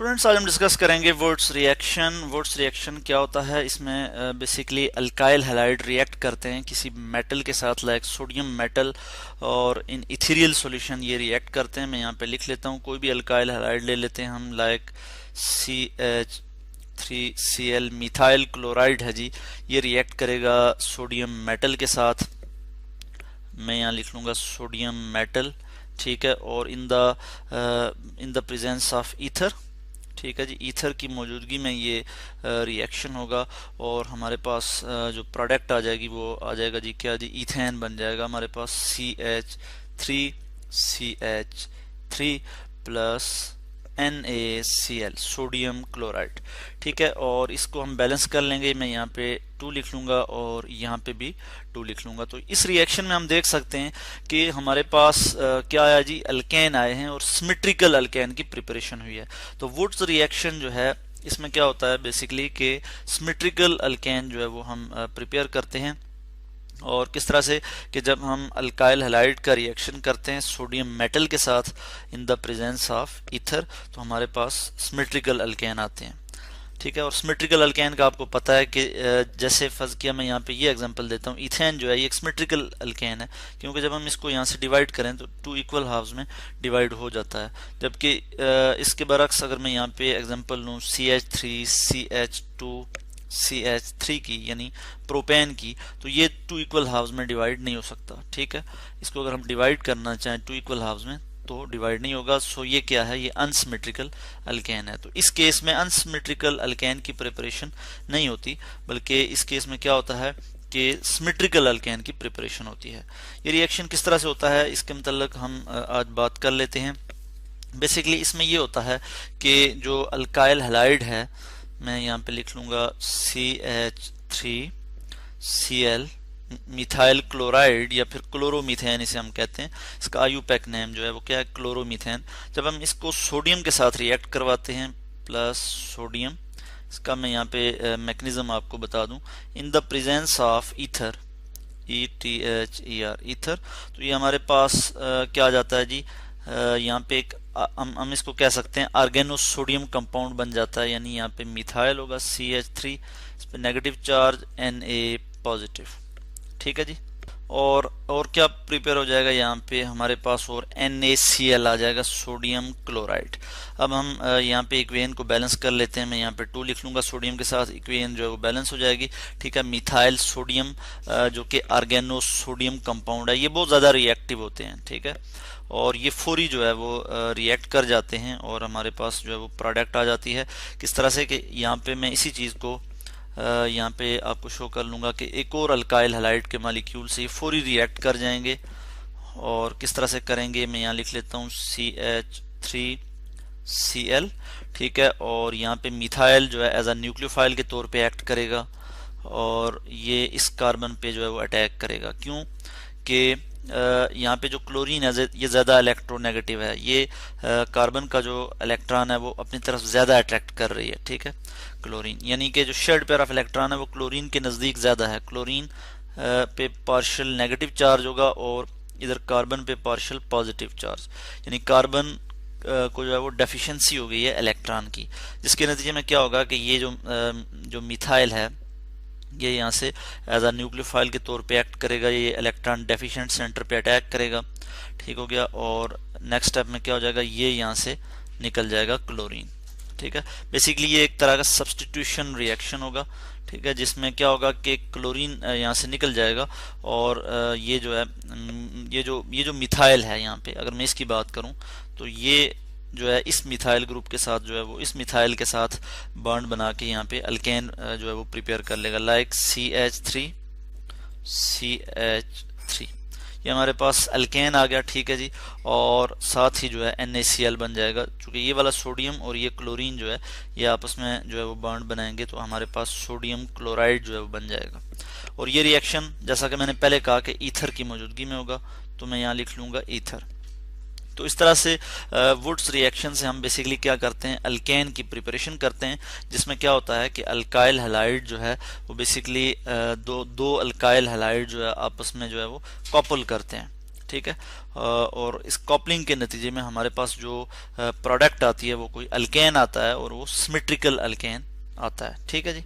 Students, आज हम discuss करेंगे वुड्स रिएक्शन। वुड्स रिएक्शन क्या होता है? इसमें बेसिकली अल्काइल हैलाइड रिएक्ट करते हैं किसी मेटल के साथ, लाइक सोडियम मेटल, और इन इथेरियल सॉल्यूशन ये रिएक्ट करते हैं। मैं यहाँ पे लिख लेता हूँ, कोई भी अल्काइल हैलाइड ले लेते हैं हम, लाइक CH3Cl मिथाइल क्लोराइड है जी। ये रिएक्ट करेगा सोडियम मेटल के साथ। मैं यहाँ लिख लूँगा सोडियम मेटल, ठीक है। और in the presence of ether, ठीक है जी, ईथर की मौजूदगी में ये रिएक्शन होगा और हमारे पास जो प्रोडक्ट आ जाएगी वो आ जाएगा जी, क्या जी, ईथेन बन जाएगा हमारे पास। CH3 plus NaCl, sodium chloride, ठीक है। और इसको हम बैलेंस कर लेंगे। मैं यहाँ पे 2 लिख लूँगा और यहाँ पे भी 2 लिख लूँगा। तो इस रिएक्शन में हम देख सकते हैं कि हमारे पास क्या आया जी, अल्केन आए हैं और सिमेट्रिकल अल्केन की प्रिपरेशन हुई है। तो वुड्स रिएक्शन जो है इसमें क्या होता है बेसिकली कि सिमेट्रिकल अल्केन जो है वो हम प्रिपेयर करते हैं। और किस तरह से कि जब हम अल्काइल हैलाइड का रिएक्शन करते हैं सोडियम मेटल के साथ in the presence of ether, तो हमारे पास सिमेट्रिकल अल्केन आते हैं, ठीक है। और सिमेट्रिकल अल्केन का आपको पता है कि जैसे फर्ज किया, मैं यहाँ पे ये एग्जांपल देता हूँ, इथेन जो है ये एक सिमेट्रिकल अल्केन है, क्योंकि जब हम इसको यहाँ से डिवाइड करें तो 2 इक्वल हाफ्स में डिवाइड हो जाता है। जबकि इसके बरक्स अगर मैं यहाँ पे एग्जांपल लूँ CH3CH2CH3 की, यानी प्रोपेन की, तो ये 2 इक्वल हाफ्स में डिवाइड नहीं हो सकता, ठीक है। इसको अगर हम डिवाइड करना चाहें 2 इक्वल हाफ्स में तो डिवाइड नहीं होगा। सो ये क्या है, ये अनसिमेट्रिकल अल्केन है। तो इस केस में अनसिमेट्रिकल अल्केन की प्रिपरेशन नहीं होती, बल्कि इस केस में क्या होता है कि सिमेट्रिकल अल्केन की प्रिपरेशन होती है। ये रिएक्शन किस तरह से होता है इसके मतलब हम आज बात कर लेते हैं। बेसिकली इसमें ये होता है कि जो अल्काइल हैलाइड है, मैं यहाँ पे लिख लूँगा CH3Cl मिथाइल क्लोराइड या फिर क्लोरोमीथेन इसे हम कहते हैं। इसका आयुपैक नेम जो है वो क्या है, क्लोरोमीथेन। जब हम इसको सोडियम के साथ रिएक्ट करवाते हैं प्लस सोडियम, इसका मैं यहाँ पे मैकेनिज्म आपको बता दूं, in the presence of ether, ETHER, ether, तो ये हमारे पास क्या आ जाता है जी, यहाँ पे एक हम इसको कह सकते हैं आर्गेनो सोडियम कंपाउंड बन जाता है, यानी यहाँ पे मिथाइल होगा CH3, इस पे नेगेटिव चार्ज Na पॉजिटिव, ठीक है जी। और क्या प्रिपेयर हो जाएगा यहाँ पे हमारे पास, और NaCl आ जाएगा, सोडियम क्लोराइड। अब हम यहाँ पे इक्वेशन को बैलेंस कर लेते हैं। मैं यहाँ पे 2 लिख लूँगा सोडियम के साथ, इक्वेशन जो है वो बैलेंस हो जाएगी, ठीक है। मिथाइल सोडियम जो कि आर्गेनो सोडियम कंपाउंड है, ये बहुत ज़्यादा रिएक्टिव होते हैं, ठीक है। और ये फौरी जो है वो रिएक्ट कर जाते हैं और हमारे पास जो है वो प्रोडक्ट आ जाती है। किस तरह से कि यहाँ पे मैं इसी चीज़ को यहाँ पे आपको शो कर लूँगा कि एक और अल्काइल हैलाइड के मॉलिक्यूल से फौरी रिएक्ट कर जाएंगे। और किस तरह से करेंगे, मैं यहाँ लिख लेता हूँ CH3Cl, ठीक है। और यहाँ पे मिथाइल जो है एज अ न्यूक्लियोफाइल के तौर पे एक्ट करेगा और ये इस कार्बन पे जो है वो अटैक करेगा। क्यों कि यहाँ पे जो क्लोरीन है ये ज़्यादा इलेक्ट्रोनेगेटिव है, ये कार्बन का जो इलेक्ट्रॉन है वो अपनी तरफ ज़्यादा अट्रैक्ट कर रही है, ठीक है, क्लोरीन। यानी कि जो शेयर्ड पेयर ऑफ इलेक्ट्रॉन है वो क्लोरीन के नज़दीक ज़्यादा है। क्लोरीन पे पार्शियल नेगेटिव चार्ज होगा और इधर कार्बन पे पार्शियल पॉजिटिव चार्ज, यानी कार्बन को जो है वो डेफिशिएंसी हो गई है इलेक्ट्रॉन की, जिसके नतीजे में क्या होगा कि ये जो मिथाइल है ये यहाँ से एज अ न्यूक्लियोफाइल के तौर पे एक्ट करेगा, ये इलेक्ट्रॉन डेफिशिएंट सेंटर पे अटैक करेगा, ठीक हो गया। और नेक्स्ट स्टेप में क्या हो जाएगा, ये यहाँ से निकल जाएगा क्लोरीन, ठीक है। बेसिकली ये एक तरह का सब्स्टिट्यूशन रिएक्शन होगा, ठीक है, जिसमें क्या होगा कि क्लोरीन यहाँ से निकल जाएगा और ये जो है ये जो मिथाइल है यहाँ पे, अगर मैं इसकी बात करूँ तो ये जो है इस मिथाइल ग्रुप के साथ जो है वो इस मिथाइल के साथ बॉन्ड बना के यहाँ पे अल्केन जो है वो प्रिपेयर कर लेगा, लाइक CH3 ये हमारे पास अल्केन आ गया, ठीक है जी। और साथ ही जो है NaCl बन जाएगा, क्योंकि ये वाला सोडियम और ये क्लोरीन जो है ये आपस में जो है वो बॉन्ड बनाएंगे, तो हमारे पास सोडियम क्लोराइड जो है वो बन जाएगा। और ये रिएक्शन जैसा कि मैंने पहले कहा कि ईथर की मौजूदगी में होगा, तो मैं यहाँ लिख लूँगा ईथर। तो इस तरह से वुड्स रिएक्शन से हम बेसिकली क्या करते हैं, अल्केन की प्रिपरेशन करते हैं, जिसमें क्या होता है कि अल्काइल हैलाइड जो है वो बेसिकली दो अल्काइल हैलाइड जो है आपस में जो है वो कपल करते हैं, ठीक है। और इस कॉपलिंग के नतीजे में हमारे पास जो प्रोडक्ट आती है वो कोई अल्केन आता है और वो सिमेट्रिकल अल्केन आता है। ठीक है जी।